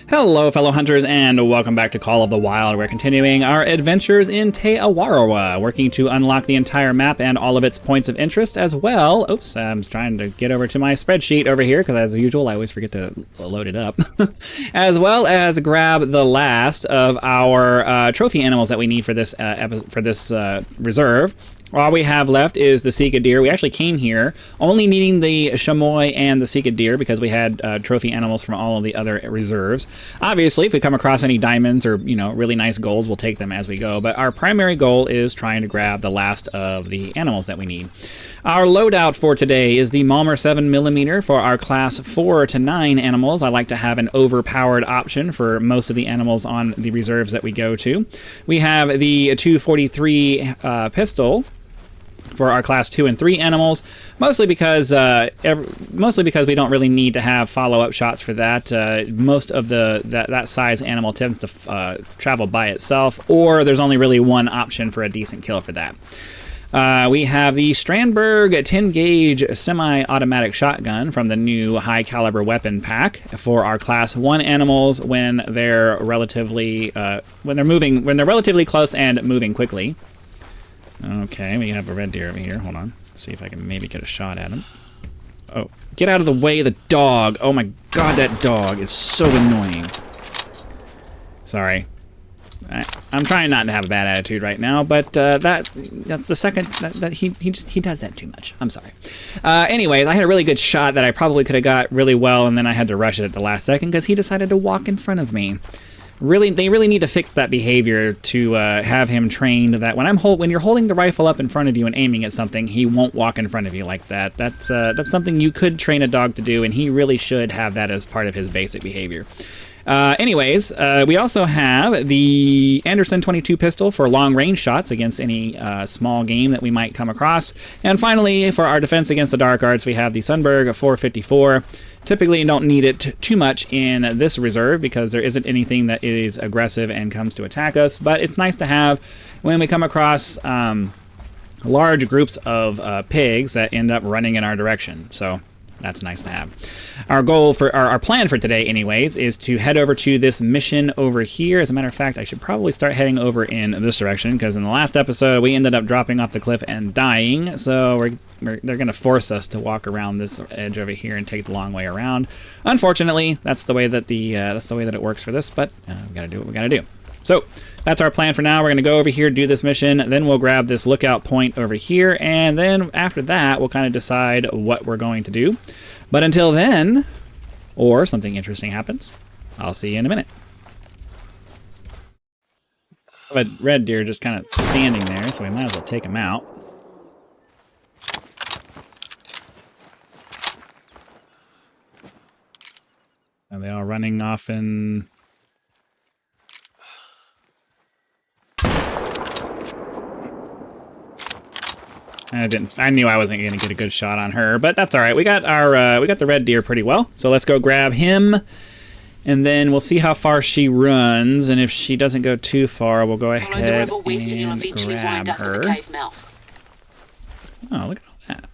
Hello, fellow hunters, and welcome back to Call of the Wild. We're continuing our adventures in Awaroa, working to unlock the entire map and all of its points of interest, as well. Oops, I'm trying to get over to my spreadsheet over here, because as usual, I always forget to load it up. As well as grab the last of our trophy animals that we need for this reserve. All we have left is the Sika deer. We actually came here only needing the chamois and the Sika deer because we had trophy animals from all of the other reserves. Obviously, if we come across any diamonds or, you know, really nice golds, we'll take them as we go. But our primary goal is trying to grab the last of the animals that we need. Our loadout for today is the Malmer 7mm for our class 4 to 9 animals. I like to have an overpowered option for most of the animals on the reserves that we go to. We have the 243 pistol for our class 2 and 3 animals, mostly because we don't really need to have follow-up shots for that. Most of that size animal tends to travel by itself, or there's only really one option for a decent kill for that. We have the Strandberg 10 gauge semi-automatic shotgun from the new high caliber weapon pack for our class 1 animals when they're relatively close and moving quickly. Okay, we have a red deer over here. Hold on. See if I can maybe get a shot at him. Oh, get out of the way of the dog. Oh my god, that dog is so annoying. Sorry. I'm trying not to have a bad attitude right now, but that's the second that he does that too much. I'm sorry. Anyways, I had a really good shot that I probably could have got really well, and then I had to rush it at the last second because he decided to walk in front of me. They really need to fix that behavior to have him trained that when you're holding the rifle up in front of you and aiming at something, he won't walk in front of you like that. That's something you could train a dog to do, and he really should have that as part of his basic behavior. Anyways, we also have the Anderson 22 pistol for long-range shots against any small game that we might come across. And finally, for our defense against the dark arts, we have the Sunberg 454. Typically, you don't need it too much in this reserve because there isn't anything that is aggressive and comes to attack us. But it's nice to have when we come across large groups of pigs that end up running in our direction. So that's nice to have. Our goal for our plan for today, anyways, is to head over to this mission over here. As a matter of fact, I should probably start heading over in this direction because in the last episode we ended up dropping off the cliff and dying. So they're going to force us to walk around this edge over here and take the long way around. Unfortunately, that's the way that it works for this. But we got to do what we got to do. So that's our plan for now. We're going to go over here, do this mission, then we'll grab this lookout point over here, and then after that, we'll kind of decide what we're going to do. But until then, or something interesting happens, I'll see you in a minute. I have a red deer just kind of standing there, so we might as well take him out. Are they all running off in... I knew I wasn't going to get a good shot on her, but that's all right. We got the red deer pretty well. So let's go grab him, and then we'll see how far she runs. And if she doesn't go too far, we'll go ahead and grab her. Oh, look at all that!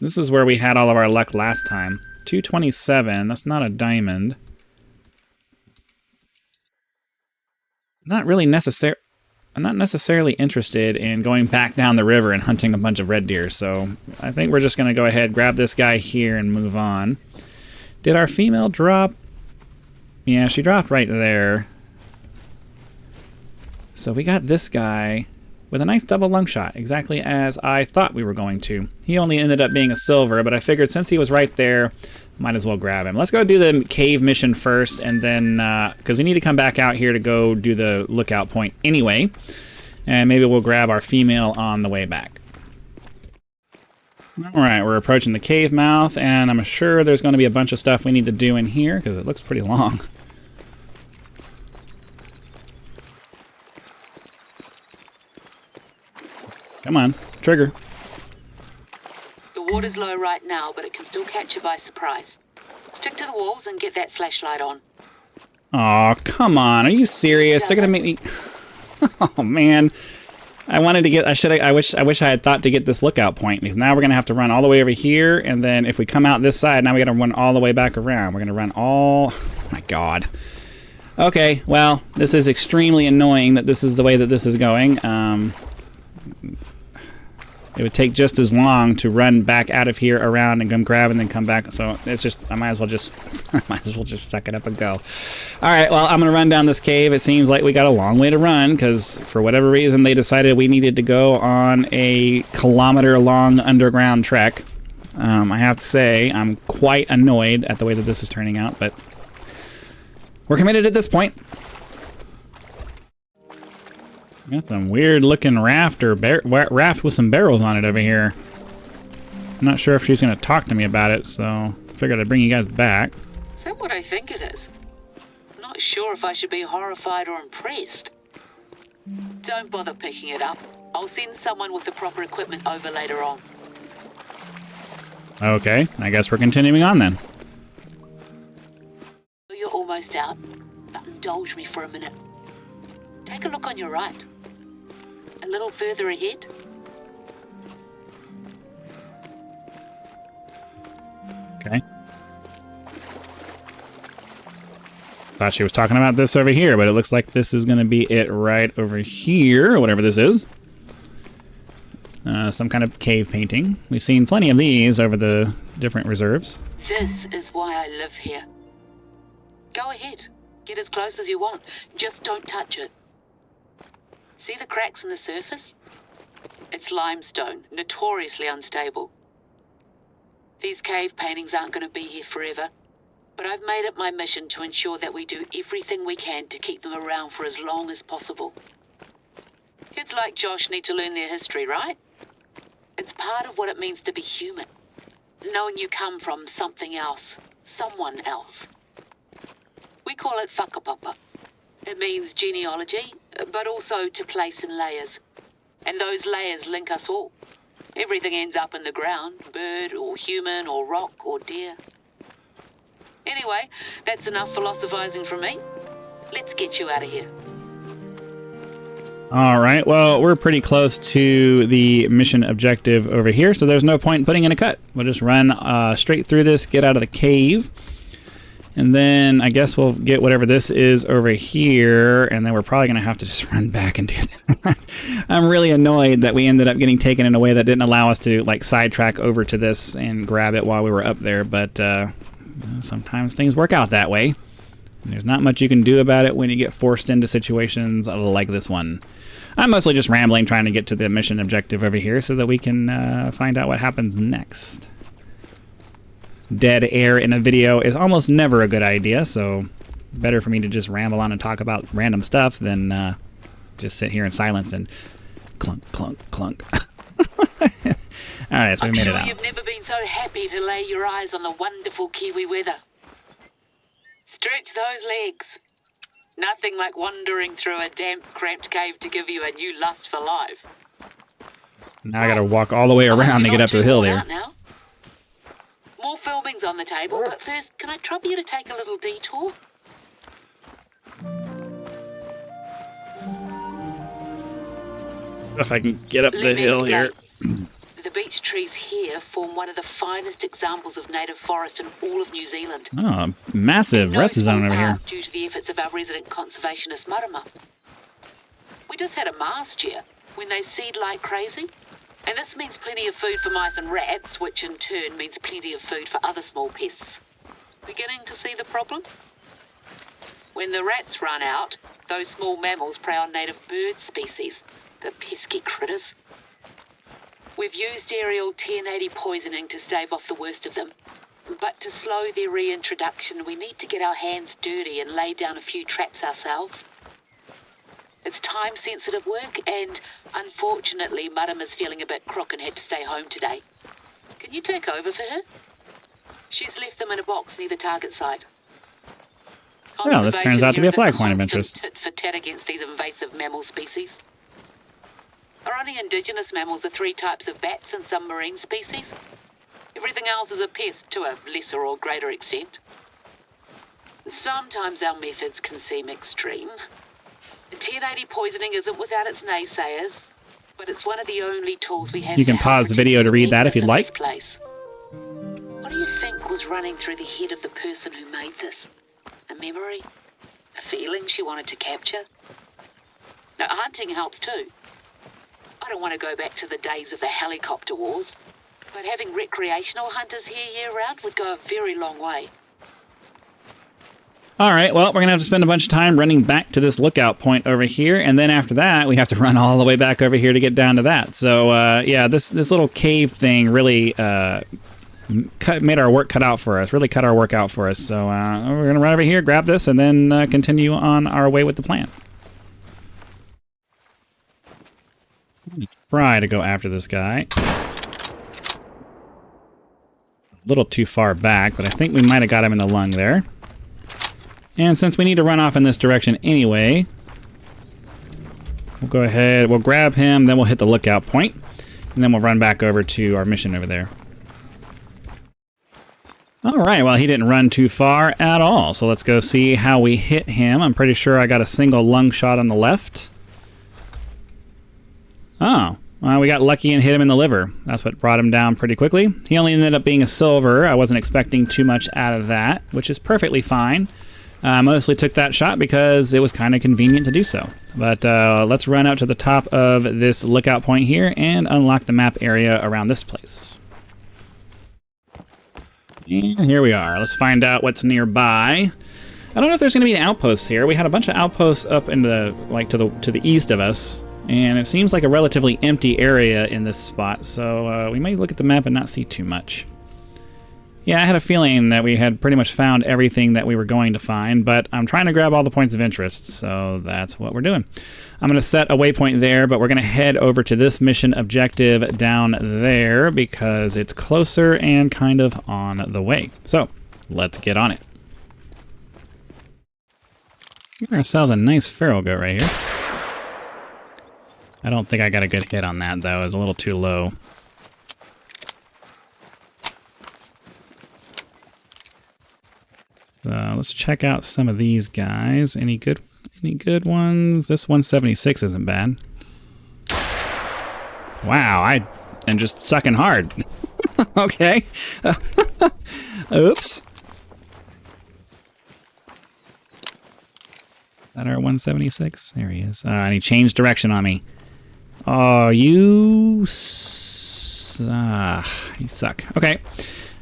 This is where we had all of our luck last time. 227. That's not a diamond. I'm not necessarily interested in going back down the river and hunting a bunch of red deer, so I think we're just going to go ahead, grab this guy here, and move on. Did our female drop? Yeah, she dropped right there. So we got this guy with a nice double lung shot, exactly as I thought we were going to. He only ended up being a silver, but I figured since he was right there, might as well grab him. Let's go do the cave mission first, and then, because we need to come back out here to go do the lookout point anyway, and maybe we'll grab our female on the way back. Alright, we're approaching the cave mouth, and I'm sure there's going to be a bunch of stuff we need to do in here, because it looks pretty long. Come on, trigger. The water's low right now, but it can still catch you by surprise. Stick to the walls and get that flashlight on. Aw, come on. Are you serious? They're gonna make me... Oh, man. I wanted to get. I wish I had thought to get this lookout point, because now we're gonna have to run all the way over here, and then if we come out this side, now we gotta run all the way back around. We're gonna run all. Oh my God. Okay, well, this is extremely annoying that this is the way that this is going. It would take just as long to run back out of here around and come grab and then come back. So it's just, I might as well just suck it up and go. All right, well, I'm gonna run down this cave. It seems like we got a long way to run because for whatever reason they decided we needed to go on a kilometer-long underground trek. I have to say I'm quite annoyed at the way that this is turning out, but we're committed at this point. Got some weird-looking raft with some barrels on it over here. I'm not sure if she's going to talk to me about it, so figured I'd bring you guys back. Is that what I think it is? I'm not sure if I should be horrified or impressed. Don't bother picking it up. I'll send someone with the proper equipment over later on. Okay, I guess we're continuing on then. You're almost out, but indulge me for a minute. Take a look on your right. A little further ahead. Okay. Thought she was talking about this over here, but it looks like this is going to be it right over here, whatever this is. Some kind of cave painting. We've seen plenty of these over the different reserves. This is why I live here. Go ahead. Get as close as you want. Just don't touch it. See the cracks in the surface? It's limestone, notoriously unstable. These cave paintings aren't going to be here forever, but I've made it my mission to ensure that we do everything we can to keep them around for as long as possible. Kids like Josh need to learn their history, right? It's part of what it means to be human. Knowing you come from something else, someone else. We call it whakapapa. It means genealogy, but also to place in layers. And those layers link us all. Everything ends up in the ground, bird or human or rock or deer. Anyway, that's enough philosophizing from me. Let's get you out of here. All right, well, we're pretty close to the mission objective over here, so there's no point in putting in a cut. We'll just run straight through this, get out of the cave. And then I guess we'll get whatever this is over here, and then we're probably going to have to just run back and do that. I'm really annoyed that we ended up getting taken in a way that didn't allow us to like sidetrack over to this and grab it while we were up there, but sometimes things work out that way. There's not much you can do about it when you get forced into situations like this one. I'm mostly just rambling, trying to get to the mission objective over here so that we can find out what happens next. Dead air in a video is almost never a good idea, so better for me to just ramble on and talk about random stuff than just sit here in silence and clunk, clunk, clunk. Alright, so we made it out. I'm sure you've never been so happy to lay your eyes on the wonderful Kiwi weather. Stretch those legs. Nothing like wandering through a damp, cramped cave to give you a new lust for life. Now I gotta walk all the way around to get up to the hill there. Now. More filming's on the table, but first, can I trouble you to take a little detour? If I can get up the hill here. The beech trees here form one of the finest examples of native forest in all of New Zealand. Oh, massive rest zone over here. Due to the efforts of our resident conservationist marama. We just had a mast year when they seed like crazy. And this means plenty of food for mice and rats, which in turn means plenty of food for other small pests. Beginning to see the problem? When the rats run out, those small mammals prey on native bird species, the pesky critters. We've used aerial 1080 poisoning to stave off the worst of them. But to slow their reintroduction, we need to get our hands dirty and lay down a few traps ourselves. It's time-sensitive work, and unfortunately, Marama's feeling a bit crook and had to stay home today. Can you take over for her? She's left them in a box near the target site. Well, this turns out to be a flag point of interest. Tit for tat against these invasive mammal species. Our only indigenous mammals are 3 types of bats and some marine species. Everything else is a pest to a lesser or greater extent. Sometimes our methods can seem extreme. 1080 poisoning isn't without its naysayers, but it's one of the only tools we have. You can pause the video to read that if you'd like. Place. What do you think was running through the head of the person who made this? A memory? A feeling she wanted to capture? Now, hunting helps too. I don't want to go back to the days of the helicopter wars, but having recreational hunters here year-round would go a very long way. All right, well, we're going to have to spend a bunch of time running back to this lookout point over here, and then after that, we have to run all the way back over here to get down to that. So, yeah, this little cave thing really made our work cut out for us, really cut our work out for us. So we're going to run over here, grab this, and then continue on our way with the plan. Try to go after this guy. A little too far back, but I think we might have got him in the lung there. And since we need to run off in this direction anyway, we'll go ahead, we'll grab him, then we'll hit the lookout point, and then we'll run back over to our mission over there. All right, well, he didn't run too far at all, so let's go see how we hit him. I'm pretty sure I got a single lung shot on the left. Oh, well, we got lucky and hit him in the liver. That's what brought him down pretty quickly. He only ended up being a silver. I wasn't expecting too much out of that, which is perfectly fine. I mostly took that shot because it was kind of convenient to do so. But let's run out to the top of this lookout point here and unlock the map area around this place. And here we are. Let's find out what's nearby. I don't know if there's going to be an outpost here. We had a bunch of outposts up in the to the east of us, and it seems like a relatively empty area in this spot. So we may look at the map and not see too much. Yeah, I had a feeling that we had pretty much found everything that we were going to find, but I'm trying to grab all the points of interest, so that's what we're doing. I'm going to set a waypoint there, but we're going to head over to this mission objective down there because it's closer and kind of on the way. So, let's get on it. Get ourselves a nice feral goat right here. I don't think I got a good hit on that, though. It was a little too low. So let's check out some of these guys. Any good ones? This 176 isn't bad. Wow, I am just sucking hard. Okay. Oops. Is that our 176? There he is. And he changed direction on me. Oh, you suck. Okay.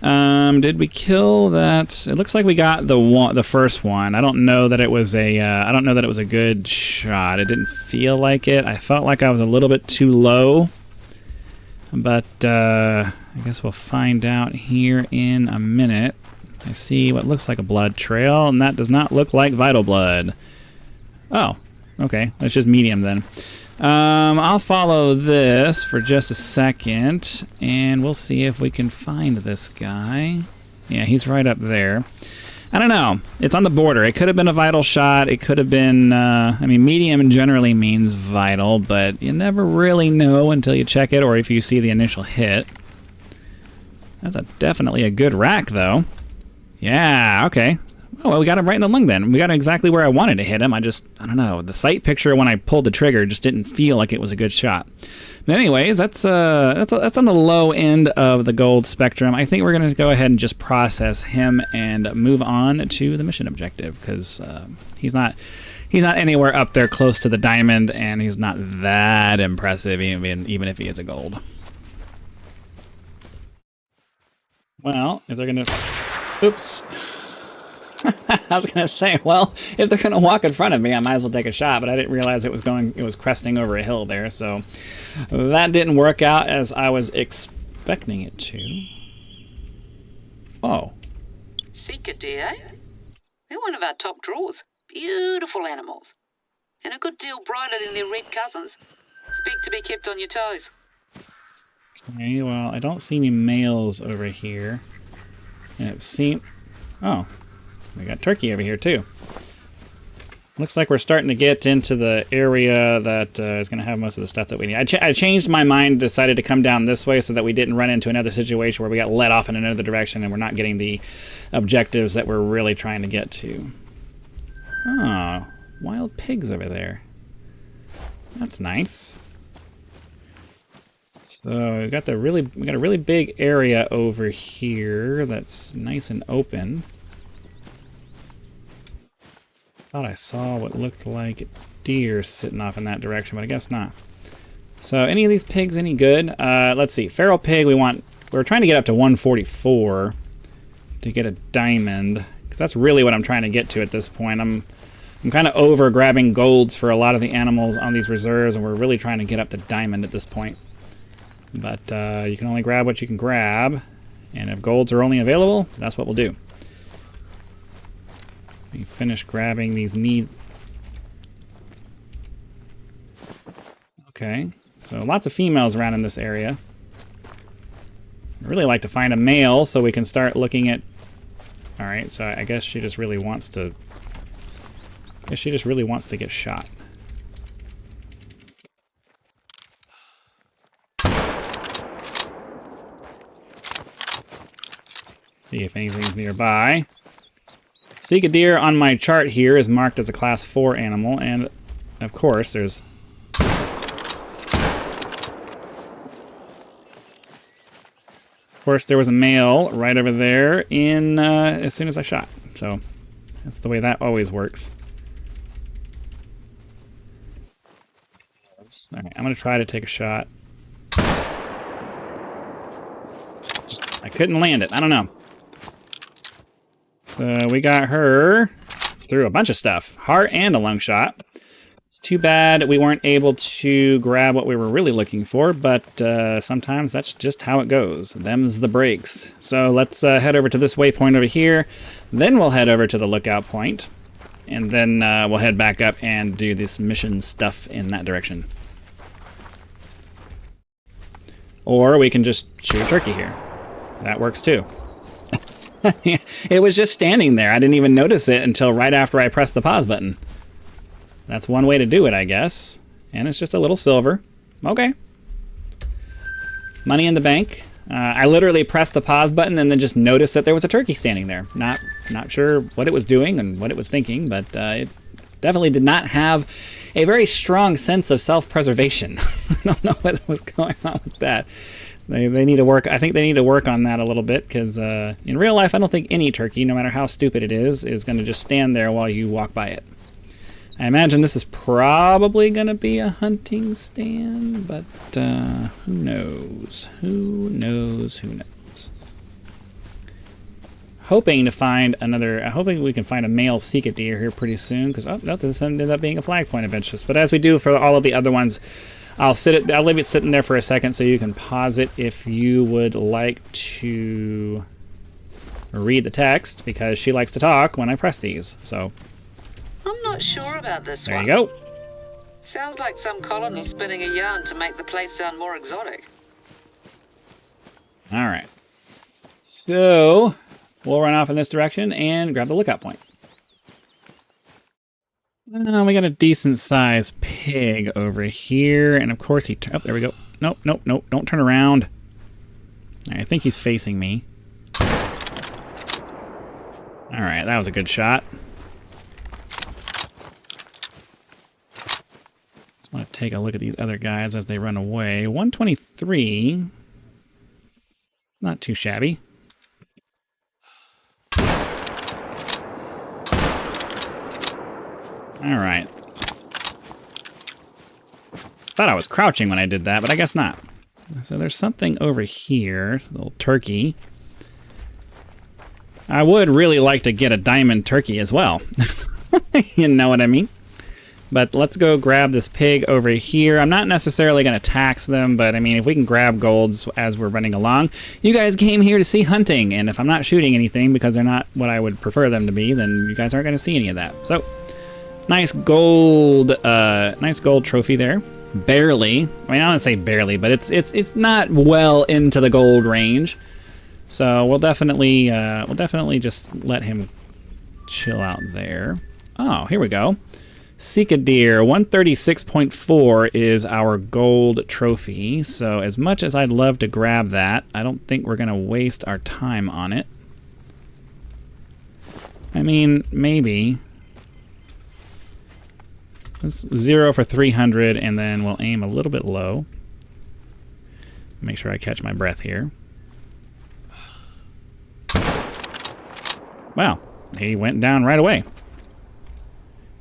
Did we kill that? It looks like we got the first one. I don't know that it was a good shot. It didn't feel like it. I felt like I was a little bit too low. But I guess we'll find out here in a minute. I see what looks like a blood trail, and that does not look like vital blood. Oh, okay. That's just medium then. I'll follow this for just a second, and we'll see if we can find this guy. Yeah, he's right up there. I don't know. It's on the border. It could have been a vital shot. It could have been, I mean, medium generally means vital, but you never really know until you check it or if you see the initial hit. That's definitely a good rack, though. Yeah, okay. Oh, well, we got him right in the lung then. We got him exactly where I wanted to hit him. I don't know. The sight picture when I pulled the trigger just didn't feel like it was a good shot. But anyways, that's on the low end of the gold spectrum. I think we're going to go ahead and just process him and move on to the mission objective because he's not anywhere up there close to the diamond, and he's not that impressive even if he is a gold. Well, if they're going to... Oops. I was gonna say, well, if they're gonna walk in front of me, I might as well take a shot, but I didn't realize it was cresting over a hill there, so that didn't work out as I was expecting it to. Oh. Seeker deer, eh? They're one of our top drawers. Beautiful animals. And a good deal brighter than their red cousins. Speak to be kept on your toes. Okay, well, I don't see any males over here. And it seemed... Oh. We got turkey over here, too. Looks like we're starting to get into the area that is going to have most of the stuff that we need. I changed my mind, decided to come down this way so that we didn't run into another situation where we got let off in another direction and we're not getting the objectives that we're really trying to get to. Oh, wild pigs over there. That's nice. So we got a really big area over here that's nice and open. Thought I saw what looked like deer sitting off in that direction, but I guess not. So any of these pigs any good? Let's see. Feral pig we're trying to get up to 144 to get a diamond, because that's really what I'm trying to get to at this point. I'm kind of over grabbing golds for a lot of the animals on these reserves, and we're really trying to get up to diamond at this point. But you can only grab what you can grab, and if golds are only available, that's what we'll do. We finish grabbing these Okay, so lots of females around in this area. I'd really like to find a male so we can start looking at... Alright, so I guess she just really wants to... get shot. See if anything's nearby. Seek a deer on my chart here is marked as a class 4 animal, and of course there's... Of course there was a male right over there in as soon as I shot. So that's the way that always works. Alright, I'm gonna try to take a shot. I couldn't land it. I don't know. So we got her through a bunch of stuff. Heart and a lung shot. It's too bad we weren't able to grab what we were really looking for, but sometimes that's just how it goes. Them's the breaks. So let's head over to this waypoint over here. Then we'll head over to the lookout point. And then we'll head back up and do this mission stuff in that direction. Or we can just shoot a turkey here. That works too. It was just standing there. I didn't even notice it until right after I pressed the pause button. That's one way to do it, I guess. And it's just a little silver. Okay. Money in the bank. I literally pressed the pause button and then just noticed that there was a turkey standing there. Not sure what it was doing and what it was thinking, but it definitely did not have a very strong sense of self-preservation. I don't know what was going on with that. They need to work. I think they need to work on that a little bit, because in real life, I don't think any turkey, no matter how stupid it is going to just stand there while you walk by it. I imagine this is probably going to be a hunting stand, but who knows? Who knows? Who knows? Hoping to find hoping we can find a male seek deer here pretty soon, because no, this ended up being a flag point of interest. But as we do for all of the other ones, I'll leave it sitting there for a second so you can pause it if you would like to read the text, because she likes to talk when I press these. So I'm not sure about this there one. you go. Sounds like some colony spinning a yarn to make the place sound more exotic. All right. So we'll run off in this direction and grab the lookout point. We got a decent sized pig over here, and of course oh, there we go. Nope, nope, nope, don't turn around. I think he's facing me. Alright, that was a good shot. Just want to take a look at these other guys as they run away. 123. Not too shabby. Alright. Thought I was crouching when I did that, but I guess not. So there's something over here. A little turkey. I would really like to get a diamond turkey as well. You know what I mean? But let's go grab this pig over here. I'm not necessarily going to tax them, but I mean, if we can grab golds as we're running along. You guys came here to see hunting, and if I'm not shooting anything because they're not what I would prefer them to be, then you guys aren't going to see any of that. So nice gold trophy there. Barely. I mean, I don't say barely, but it's not well into the gold range. So we'll definitely just let him chill out there. Oh, here we go. Seek a deer. 136.4 is our gold trophy. So as much as I'd love to grab that, I don't think we're gonna waste our time on it. I mean, maybe. Let's 0 for 300, and then we'll aim a little bit low. Make sure I catch my breath here. Wow, he went down right away.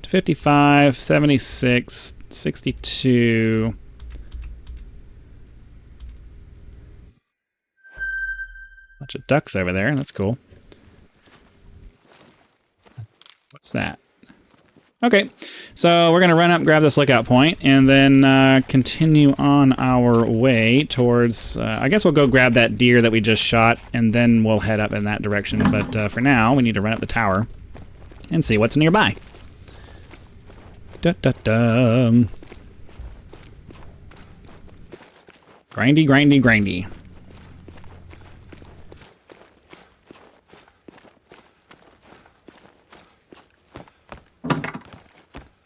55, 76, 62. Bunch of ducks over there. That's cool. What's that? Okay, so we're going to run up, grab this lookout point, and then continue on our way towards... I guess we'll go grab that deer that we just shot, and then we'll head up in that direction. But for now, we need to run up the tower and see what's nearby. Da-da-da. Grindy, grindy, grindy.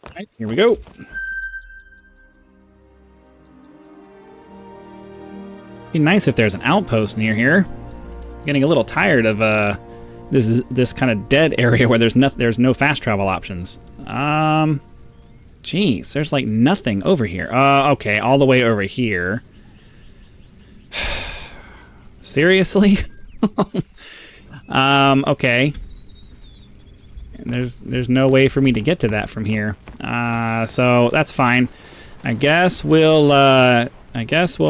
Alright, here we go. Be nice if there's an outpost near here. I'm getting a little tired of this kind of dead area where there's no fast travel options. Jeez, there's like nothing over here. Okay, all the way over here. Seriously? Okay. There's no way for me to get to that from here. So that's fine. I guess we'll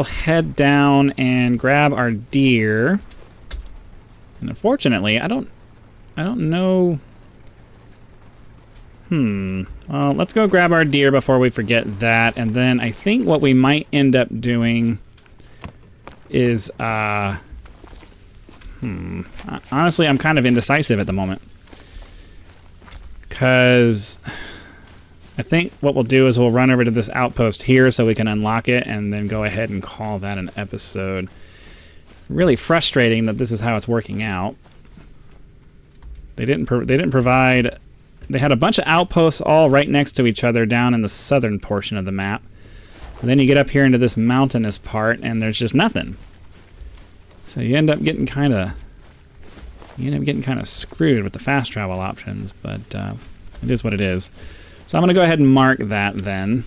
head down and grab our deer. And unfortunately, I don't know. Well, let's go grab our deer before we forget that. And then I think what we might end up doing is honestly, I'm kind of indecisive at the moment. Because I think what we'll do is we'll run over to this outpost here so we can unlock it and then go ahead and call that an episode. Really frustrating that this is how it's working out. They didn't provide... They had a bunch of outposts all right next to each other down in the southern portion of the map. And then you get up here into this mountainous part and there's just nothing. So you end up getting kind of screwed with the fast travel options, but it is what it is. So I'm going to go ahead and mark that then.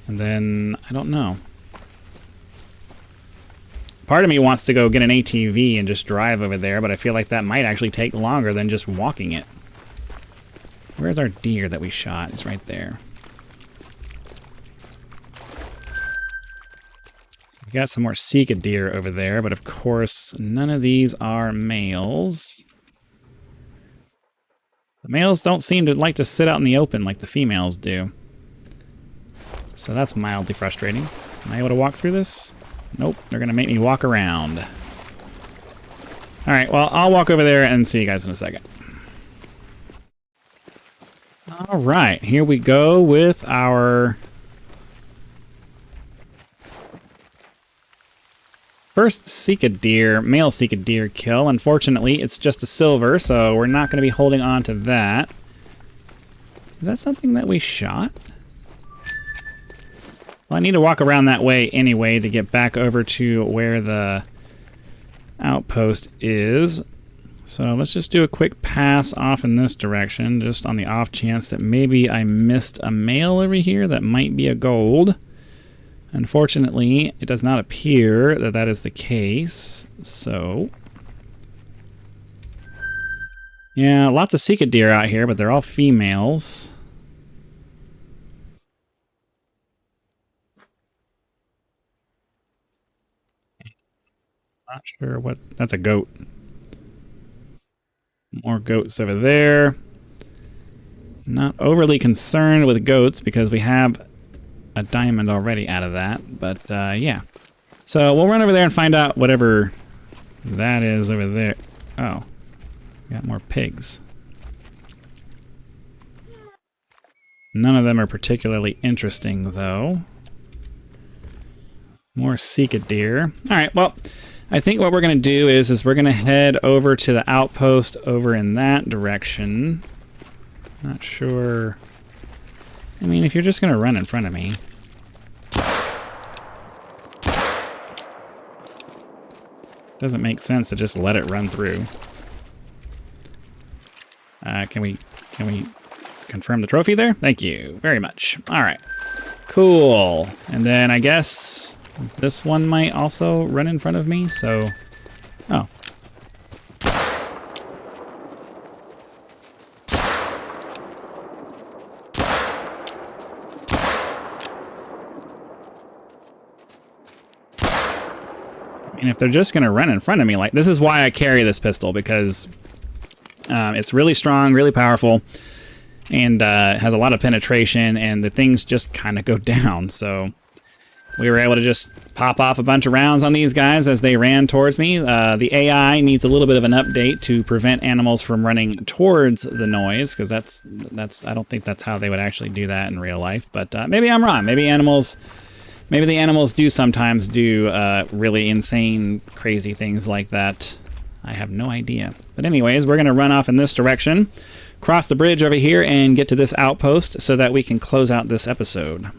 And then, I don't know. Part of me wants to go get an ATV and just drive over there, but I feel like that might actually take longer than just walking it. Where's our deer that we shot? It's right there. We got some more Sika deer over there, but of course, none of these are males. The males don't seem to like to sit out in the open like the females do. So that's mildly frustrating. Am I able to walk through this? Nope, they're going to make me walk around. Alright, well, I'll walk over there and see you guys in a second. Alright, here we go with our first Sika deer, male Sika deer kill. Unfortunately, it's just a silver, so we're not going to be holding on to that. Is that something that we shot? Well, I need to walk around that way anyway to get back over to where the outpost is. So let's just do a quick pass off in this direction, just on the off chance that maybe I missed a male over here that might be a gold. Unfortunately, it does not appear that that is the case, so... Yeah, lots of Sika deer out here, but they're all females. Not sure what... That's a goat. More goats over there. Not overly concerned with goats because we have a diamond already out of that, but yeah. So we'll run over there and find out whatever that is over there. Oh, got more pigs. None of them are particularly interesting, though. More Sika deer. All right, well, I think what we're going to do is we're going to head over to the outpost over in that direction. Not sure. I mean, if you're just going to run in front of me. Doesn't make sense to just let it run through. Can we confirm the trophy there? Thank you very much. All right. Cool. And then I guess this one might also run in front of me, so... Oh. And if they're just going to run in front of me, like, this is why I carry this pistol, because it's really strong, really powerful, and has a lot of penetration, and the things just kind of go down. So we were able to just pop off a bunch of rounds on these guys as they ran towards me. The AI needs a little bit of an update to prevent animals from running towards the noise, because that's I don't think that's how they would actually do that in real life. But maybe I'm wrong. Maybe the animals do sometimes do really insane, crazy things like that. I have no idea. But anyways, we're going to run off in this direction, cross the bridge over here, and get to this outpost so that we can close out this episode.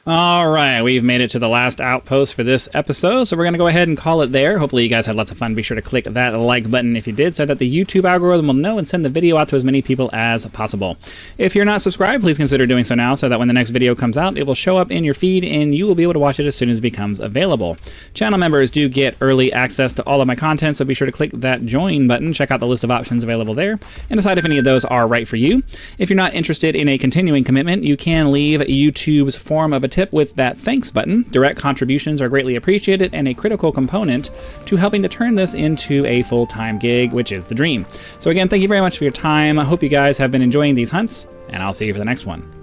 All right, we've made it to the last outpost for this episode, so we're going to go ahead and call it there. Hopefully you guys had lots of fun. Be sure to click that like button if you did, so that the YouTube algorithm will know and send the video out to as many people as possible. If you're not subscribed, please consider doing so now, so that when the next video comes out, it will show up in your feed and you will be able to watch it as soon as it becomes available. Channel members do get early access to all of my content, so be sure to click that join button, check out the list of options available there, and decide if any of those are right for you. If you're not interested in a continuing commitment, you can leave YouTube's form of a tip with that thanks button. Direct contributions are greatly appreciated and a critical component to helping to turn this into a full-time gig, which is the dream. So again, thank you very much for your time. I hope you guys have been enjoying these hunts, and I'll see you for the next one.